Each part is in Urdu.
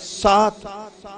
7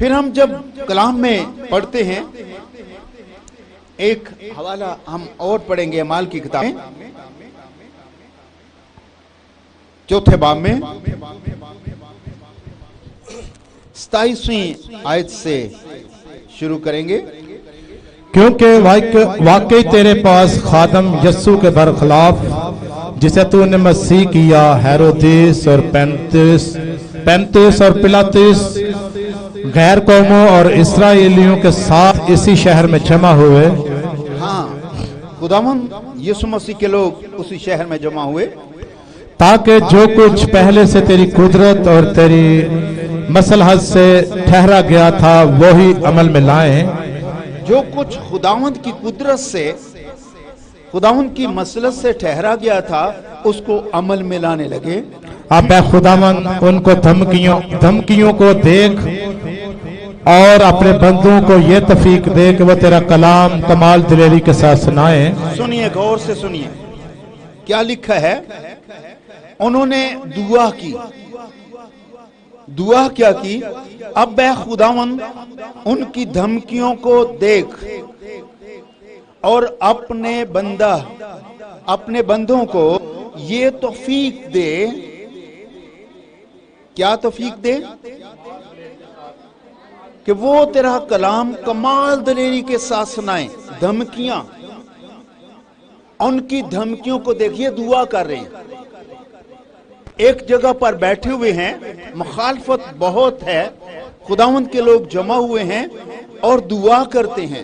پھر ہم جب کلام میں پڑھتے ہیں ایک حوالہ ہم اور پڑھیں گے اعمال کی کتاب میں 4 باب میں 27ویں آیت سے شروع کریں گے. کیونکہ واقعی تیرے پاس خادم یسوع کے برخلاف جسے تو نے مسیح کیا ہیرودیس اور پینتیس اور پلاطس غیر قوموں اور اسرائیلیوں کے ساتھ اسی شہر میں جمع ہوئے. ہاں، خداوند یسوع مسیح کے لوگ اسی شہر میں جمع ہوئے تاکہ جو کچھ پہلے سے تیری قدرت اور تیری مصلحت سے ٹھہرا گیا تھا وہی عمل میں لائیں. جو کچھ خداوند کی قدرت سے خداوند کی مصلحت سے ٹھہرا گیا تھا اس کو عمل میں لانے لگے. اب اے خداوند ان کو دھمکیوں کو دیکھ اور اپنے بندوں کو یہ توفیق دے کہ وہ تیرا کلام کمال دلیری کے ساتھ سنائیں. سنیے، غور سے سنیے کیا لکھا ہے. انہوں نے دعا کی. دعا کیا کی؟ اب اے خداوند ان کی دھمکیوں کو دیکھ اور اپنے بندوں کو یہ توفیق دے. کیا توفیق دے؟ کہ وہ تیرا کلام کمال دلیری کے ساتھ سنائیں. دھمکیاں، ان کی دھمکیوں کو دیکھیے. دعا کر رہے ہیں، ایک جگہ پر بیٹھے ہوئے ہیں، مخالفت بہت ہے، خداوند کے لوگ جمع ہوئے ہیں اور دعا کرتے ہیں.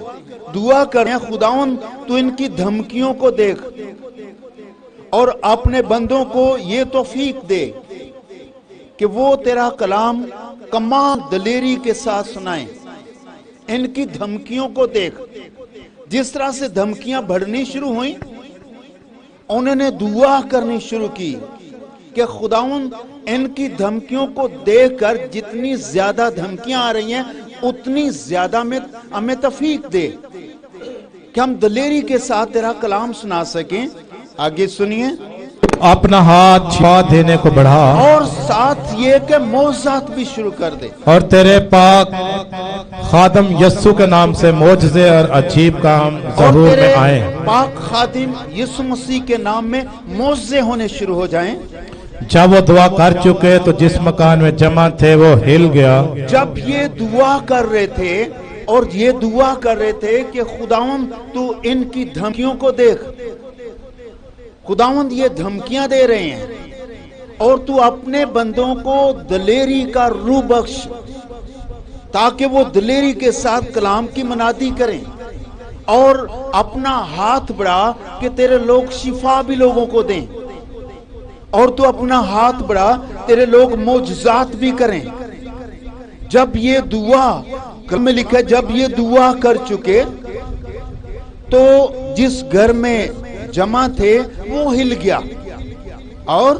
دعا کر رہے ہیں خداوند تو ان کی دھمکیوں کو دیکھ اور اپنے بندوں کو یہ توفیق دے کہ وہ تیرا کلام کمال دلیری کے ساتھ سنائیں. ان کی دھمکیوں کو دیکھ. جس طرح سے دھمکیاں بڑھنی شروع ہوئیں انہوں نے دعا کرنی شروع کی کہ خداوند ان کی دھمکیوں کو دیکھ کر جتنی زیادہ دھمکیاں آ رہی ہیں اتنی زیادہ ہمیں توفیق دے کہ ہم دلیری کے ساتھ تیرا کلام سنا سکیں. آگے سنیے. اپنا ہاتھ شفا دینے کو بڑھا اور ساتھ یہ کہ معجزات بھی شروع کر دے. اور تیرے پاک خادم یسوع کے نام سے معجزے اور عجیب کام اور ظہور تیرے میں آئیں. پاک خادم یسوع مسیح کے نام میں معجزے ہونے شروع ہو جائیں. جب وہ دعا کر چکے تو جس مکان میں جمع تھے وہ ہل گیا. جب یہ دعا کر رہے تھے اور یہ دعا کر رہے تھے کہ خداوند تو ان کی دھمکیوں کو دیکھ. خداوند یہ دھمکیاں دے رہے ہیں اور تو اپنے بندوں کو دلیری کا روح بخش تاکہ وہ دلیری کے ساتھ کلام کی منادی کریں اور اپنا ہاتھ بڑھا کہ تیرے لوگ شفا بھی لوگوں کو دیں اور تو اپنا ہاتھ بڑھا تیرے لوگ معجزات بھی کریں. جب یہ دعا کلام میں لکھا ہے جب یہ دعا کر چکے تو جس گھر میں جمع تھے وہ ہل گیا اور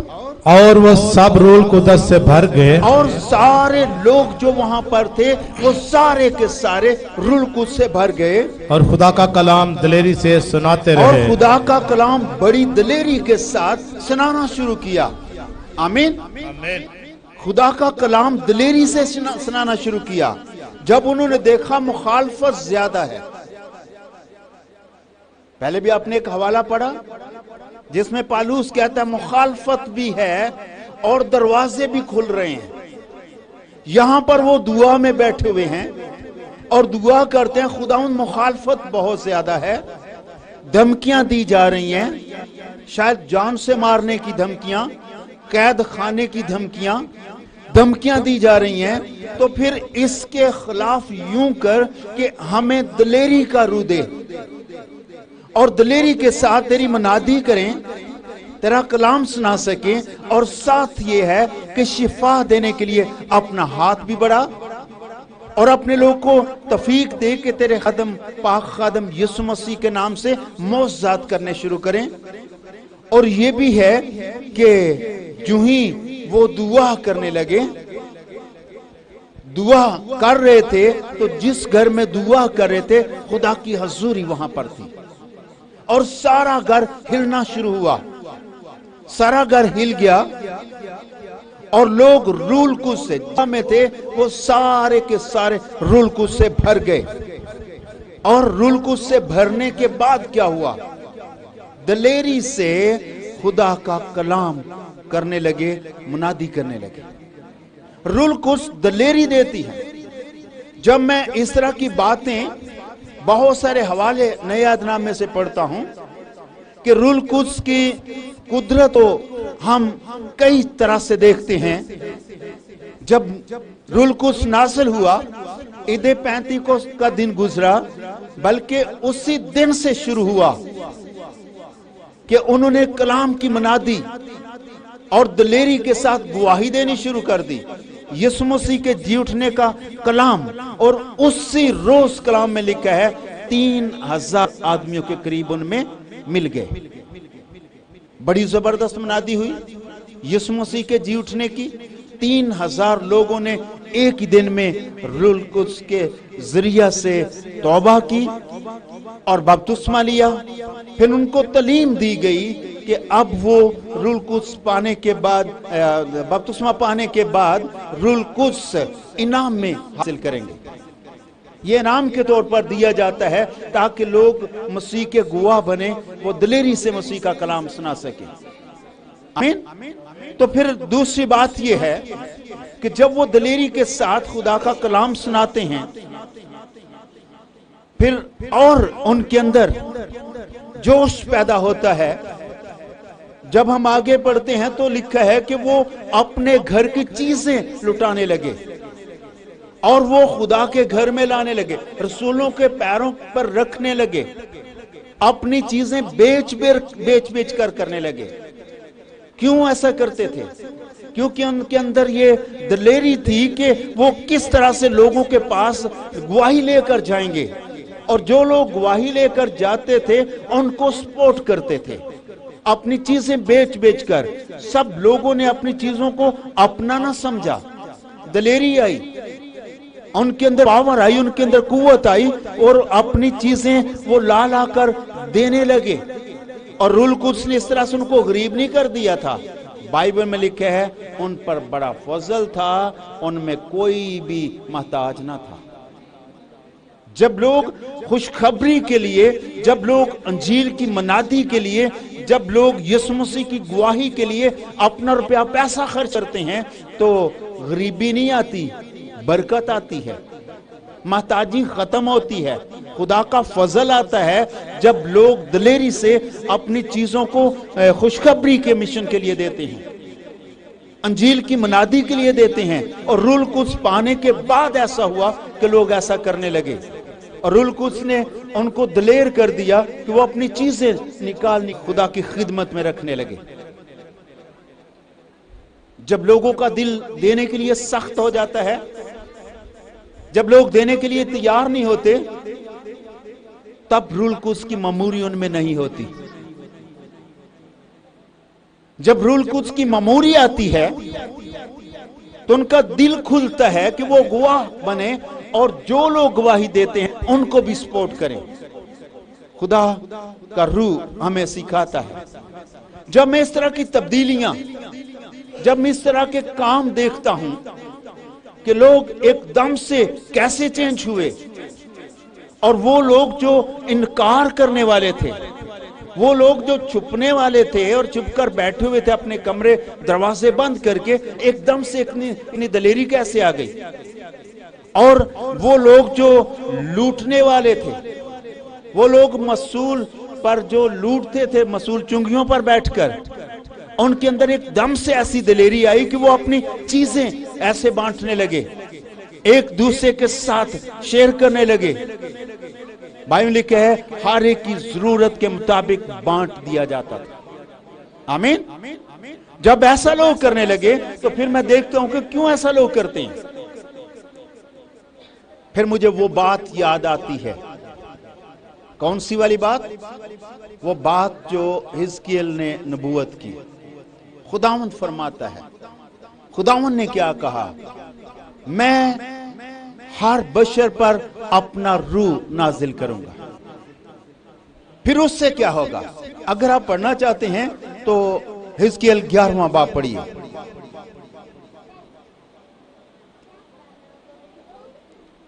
وہ سب روح القدس سے بھر گئے. اور سارے لوگ جو وہاں پر تھے وہ سارے کے سارے روح القدس سے بھر گئے اور خدا کا کلام دلیری سے سناتے اور رہے. خدا کا کلام بڑی دلیری کے ساتھ سنانا شروع کیا. آمین. خدا کا کلام دلیری سے سنانا شروع کیا. جب انہوں نے دیکھا مخالفت زیادہ ہے. پہلے بھی آپ نے ایک حوالہ پڑھا جس میں پالوس کہتا ہے مخالفت بھی ہے اور دروازے بھی کھل رہے ہیں. یہاں پر وہ دعا میں بیٹھے ہوئے ہیں اور دعا کرتے ہیں خداوند مخالفت بہت زیادہ ہے. دھمکیاں دی جا رہی ہیں، شاید جان سے مارنے کی دھمکیاں، قید خانے کی دھمکیاں دی جا رہی ہیں. تو پھر اس کے خلاف یوں کر کہ ہمیں دلیری کا روح دے اور دلیری کے ساتھ تیری منادی کریں، تیرا کلام سنا سکیں اور ساتھ یہ ہے کہ شفا دینے کے لیے اپنا ہاتھ بھی بڑھا اور اپنے لوگ کو توفیق دے کہ تیرے پاک خادم یسوع مسیح کے نام سے معجزات کرنے شروع کریں. اور یہ بھی ہے کہ جو ہی وہ دعا کرنے لگے، دعا کر رہے تھے تو جس گھر میں دعا کر رہے تھے خدا کی حضوری وہاں پر تھی اور سارا گھر ہلنا شروع ہوا. سارا گھر ہل گیا اور لوگ رول کس سے میں تھے وہ سارے کے سارے رول کس سے بھر گئے. اور رول کس سے بھرنے کے بعد کیا ہوا؟ دلیری سے خدا کا کلام کرنے لگے، منادی کرنے لگے. رول کس دلیری دیتی ہے. جب میں اس طرح کی باتیں بہت سارے حوالے نئے عہد نامے سے پڑھتا ہوں کہ روح القدس کی قدرت کو ہم کئی طرح سے دیکھتے ہیں. جب روح القدس نازل ہوا، عید پینتیکوست کا دن گزرا، بلکہ اسی دن سے شروع ہوا کہ انہوں نے کلام کی منادی اور دلیری کے ساتھ گواہی دینی شروع کر دی. یسوع مسیح کے جی اٹھنے کا کلام، اور اسی روز کلام میں لکھا ہے 3000 آدمیوں کے قریب ان میں مل گئے. بڑی زبردست منادی ہوئی یسوع مسیح کے جی اٹھنے کی. 3000 لوگوں نے ایک ہی دن میں روح القدس کے ذریعہ سے توبہ کی اور بپتسمہ لیا. پھر ان کو تعلیم دی گئی کہ اب وہ روح القدس پانے کے بعد، بپتسمہ پانے کے بعد روح القدس انعام میں حاصل کریں گے. یہ انعام کے طور پر دیا جاتا ہے تاکہ لوگ مسیح کے گواہ بنے، وہ دلیری سے مسیح کا کلام سنا سکیں. آمین. تو پھر دوسری بات یہ ہے کہ جب وہ دلیری کے ساتھ خدا کا کلام سناتے ہیں، پھر اور ان کے اندر جوش پیدا ہوتا ہے. جب ہم آگے پڑھتے ہیں تو لکھا ہے کہ وہ اپنے گھر کی چیزیں لٹانے لگے اور وہ خدا کے گھر میں لانے لگے، رسولوں کے پیروں پر رکھنے لگے، اپنی چیزیں بیچ کر کرنے لگے. کیوں ایسا کرتے تھے؟ کیونکہ ان کے اندر یہ دلیری تھی کہ وہ کس طرح سے لوگوں کے پاس گواہی لے کر جائیں گے، اور جو لوگ گواہی لے کر جاتے تھے ان کو سپورٹ کرتے تھے اپنی چیزیں بیچ کر. سب لوگوں نے اپنی چیزوں کو اپنا نہ سمجھا. دلیری آئی، ان کے اندر پاور آئی، ان کے اندر قوت آئی، اور اپنی چیزیں وہ لا کر دینے لگے. اور روح القدس نے اس طرح سے ان کو غریب نہیں کر دیا تھا. بائبل میں لکھا ہے ان پر بڑا فضل تھا، ان میں کوئی بھی محتاج نہ تھا. جب لوگ خوشخبری کے لیے، جب لوگ انجیل کی منادی کے لیے، جب لوگ یسوع مسیح کی گواہی کے لیے اپنا روپیہ پیسہ خرچ کرتے ہیں تو غریبی نہیں آتی، برکت آتی ہے، محتاجی ختم ہوتی ہے، خدا کا فضل آتا ہے. جب لوگ دلیری سے اپنی چیزوں کو خوشخبری کے مشن کے لیے دیتے ہیں، انجیل کی منادی کے لیے دیتے ہیں. اور روح القدس پانے کے بعد ایسا ہوا کہ لوگ ایسا کرنے لگے، اور روح القدس نے ان کو دلیر کر دیا کہ وہ اپنی چیزیں نکالنے خدا کی خدمت میں رکھنے لگے. جب لوگوں کا دل دینے کے لیے سخت ہو جاتا ہے، جب لوگ دینے کے لیے تیار نہیں ہوتے، تب روح القدس کی مموری ان میں نہیں ہوتی. جب روح القدس کی مموری آتی ہے تو ان کا دل کھلتا ہے کہ وہ گواہ بنے، اور جو لوگ گواہی دیتے ہیں ان کو بھی سپورٹ کریں. خدا کا روح ہمیں سکھاتا ہے. جب میں اس طرح کی تبدیلیاں، جب میں اس طرح کے کام دیکھتا ہوں کہ لوگ ایک دم سے کیسے چینج ہوئے، اور وہ لوگ جو انکار کرنے والے تھے، وہ لوگ جو چھپنے والے تھے اور چھپ کر بیٹھے ہوئے تھے اپنے کمرے دروازے بند کر کے، ایک دم سے اتنی دلیری کیسے آ گئی. اور وہ لوگ جو لوٹنے والے تھے، وہ لوگ مسئول پر جو لوٹتے تھے، مسئول چنگیوں پر بیٹھ کر، ان کے اندر ایک دم سے ایسی دلیری آئی کہ وہ اپنی چیزیں ایسے بانٹنے لگے، ایک دوسرے کے ساتھ شیئر کرنے لگے. بائبل لکھا ہے ہر ایک کی ضرورت کے مطابق بانٹ دیا جاتا تھا. آمین. جب ایسا لوگ کرنے لگے تو پھر میں دیکھتا ہوں کہ کیوں ایسا لوگ کرتے ہیں. پھر مجھے وہ بات یاد آتی ہے. کون سی والی بات؟ وہ بات جو حزقیل نے نبوت کی. خداوند فرماتا ہے، خداوند نے کیا کہا؟ میں ہر بشر پر اپنا روح نازل کروں گا. پھر اس سے کیا ہوگا؟ اگر آپ پڑھنا چاہتے ہیں تو حزقیل 11واں باب پڑھیے.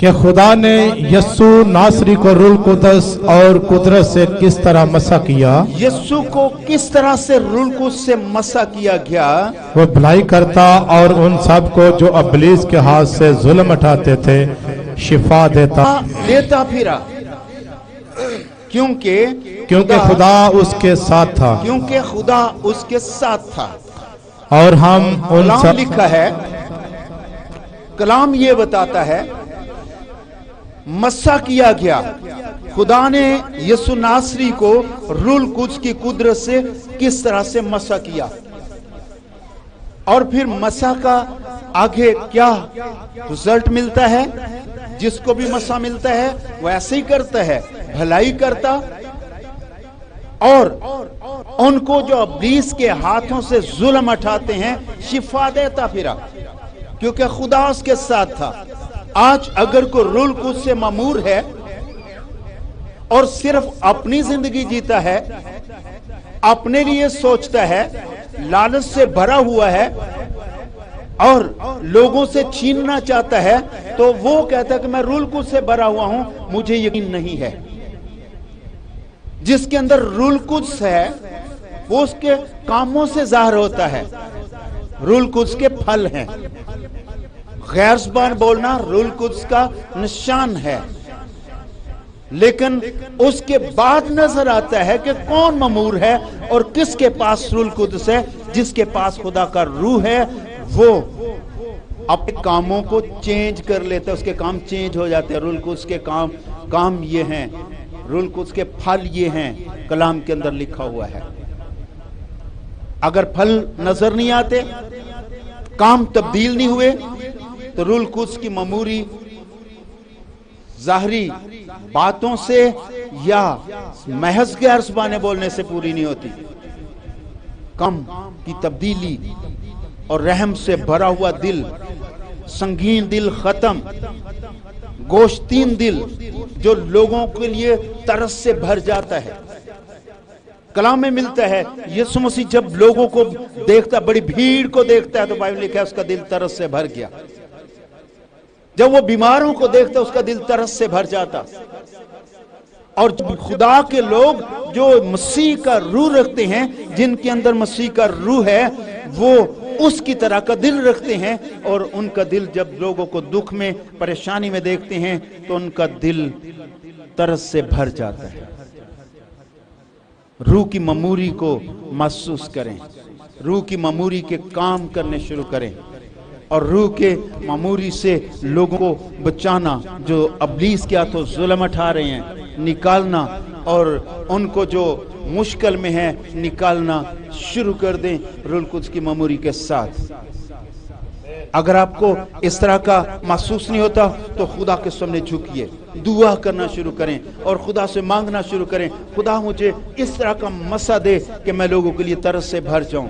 کہ خدا نے یسوع ناصری کو روح القدس اور قدرت سے کس طرح مسح کیا، یسوع کو کس طرح سے روح القدس سے مسح کیا گیا، وہ بھلائی کرتا اور ان سب کو جو ابلیس کے ہاتھ سے ظلم اٹھاتے تھے شفا دیتا پھرا، کیونکہ خدا اس کے ساتھ تھا، کیونکہ خدا اس کے ساتھ تھا۔ اور ہم ان کلام سب لکھا ہے، کلام یہ بتاتا ہے مسح کیا گیا، خدا نے یسوع ناصری کو روح القدس کی قدرت سے کس طرح سے مسح کیا، اور پھر مسح کا آگے کیا رزلٹ ملتا ہے۔ جس کو بھی مسح ملتا ہے وہ ایسے ہی کرتا ہے، بھلائی کرتا، اور ان کو جو ابلیس کے ہاتھوں سے ظلم اٹھاتے ہیں شفا دیتا پھرا، کیونکہ خدا اس کے ساتھ تھا۔ آج اگر کوئی روح القدس سے مامور ہے اور صرف اپنی زندگی جیتا ہے، اپنے لیے سوچتا ہے، لالچ سے بھرا ہوا ہے اور لوگوں سے چھیننا چاہتا ہے، تو وہ کہتا ہے کہ میں روح القدس سے بھرا ہوا ہوں، مجھے یقین نہیں ہے۔ جس کے اندر روح القدس ہے وہ اس کے کاموں سے ظاہر ہوتا ہے، روح القدس کے پھل ہیں۔ غیر زبان بولنا روح القدس کا نشان ہے، لیکن اس کے بعد نظر آتا ہے کہ کون مامور ہے اور کس کے پاس روح القدس ہے۔ جس کے پاس خدا کا روح ہے وہ اپنے کاموں کو چینج کر لیتا ہے، اس کے کام چینج ہو جاتے ہیں۔ روح القدس کے کام یہ ہیں، روح القدس کے پھل یہ ہیں، کلام کے اندر لکھا ہوا ہے۔ اگر پھل نظر نہیں آتے، کام تبدیل نہیں ہوئے، تو روح القدس کی ماموری ظاہری باتوں سے یا محض غیر زبانیں بولنے سے پوری نہیں ہوتی۔ کم کی تبدیلی اور رحم سے بھرا ہوا دل، سنگین دل ختم، گوشتین دل جو لوگوں کے لیے ترس سے بھر جاتا ہے۔ کلام میں ملتا ہے یسوع مسیح جب لوگوں کو دیکھتا، بڑی بھیڑ کو دیکھتا ہے، تو بائبل لکھا ہے اس کا دل ترس سے بھر گیا۔ جب وہ بیماروں کو دیکھتا اس کا دل ترس سے بھر جاتا۔ اور خدا کے لوگ جو مسیح کا روح رکھتے ہیں، جن کے اندر مسیح کا روح ہے، وہ اس کی طرح کا دل رکھتے ہیں، اور ان کا دل جب لوگوں کو دکھ میں، پریشانی میں دیکھتے ہیں تو ان کا دل ترس سے بھر جاتا ہے۔ روح کی ماموری کو محسوس کریں، روح کی ماموری کے کام کرنے شروع کریں، اور روح کے ماموری سے لوگوں کو بچانا، جو ابلیس کے ہاتھوں ظلم اٹھا رہے ہیں نکالنا، اور ان کو جو مشکل میں ہے نکالنا شروع کر دیں روح القدس کی ماموری کے ساتھ۔ اگر آپ کو اس طرح کا محسوس نہیں ہوتا تو خدا کے سامنے جھکیے، دعا کرنا شروع کریں اور خدا سے مانگنا شروع کریں، خدا مجھے اس طرح کا مسح دے کہ میں لوگوں کے لیے ترس سے بھر جاؤں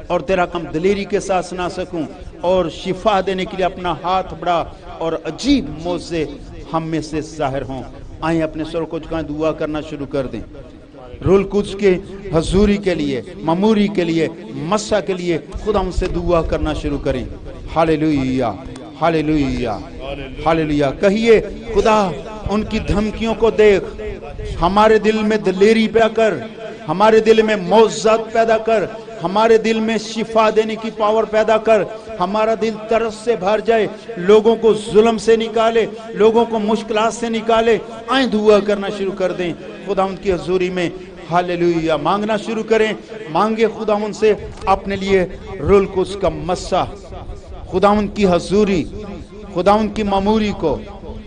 اور تیرا کام دلیری کے ساتھ سنا سکوں، اور شفا دینے کے لیے اپنا ہاتھ بڑھا اور عجیب معجزے ہم میں سے ظاہر ہوں۔ آئیں اپنے سر کو جھکائیں، دعا کرنا شروع کر دیں۔ روح القدس کے حضوری کے لیے، ماموری کے لیے، مسح کے لیے خدا ہم سے دعا کرنا شروع کریں۔ ہاللیلویہ، ہاللیلویہ، ہاللیلویہ۔ کہیے خدا ان کی دھمکیوں کو دیکھ، ہمارے دل میں دلیری پیدا کر، ہمارے دل میں معجزات پیدا کر، ہمارے دل میں شفا دینے کی پاور پیدا کر، ہمارا دل ترس سے بھر جائے، لوگوں کو ظلم سے نکالے، لوگوں کو مشکلات سے نکالے۔ آئیں دعا کرنا شروع کر دیں خدا ان کی حضوری میں۔ ہاللیلویہ، مانگنا شروع کریں، مانگے خدا ان سے اپنے لیے روح القدس کا مسح، خدا ان کی حضوری، خدا ان کی ماموری کو،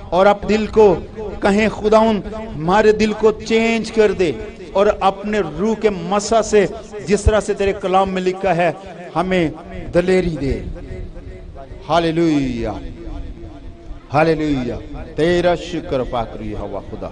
اور اپ دل کو کہیں خدا ان ہمارے دل کو چینج کر دے، اور اپنے روح کے مسح سے جس طرح سے تیرے کلام میں لکھا ہے ہمیں دلیری دے۔ ہاللیلویہ، ہاللیلویہ، تیرا شکر پاک رہی ہوا خدا۔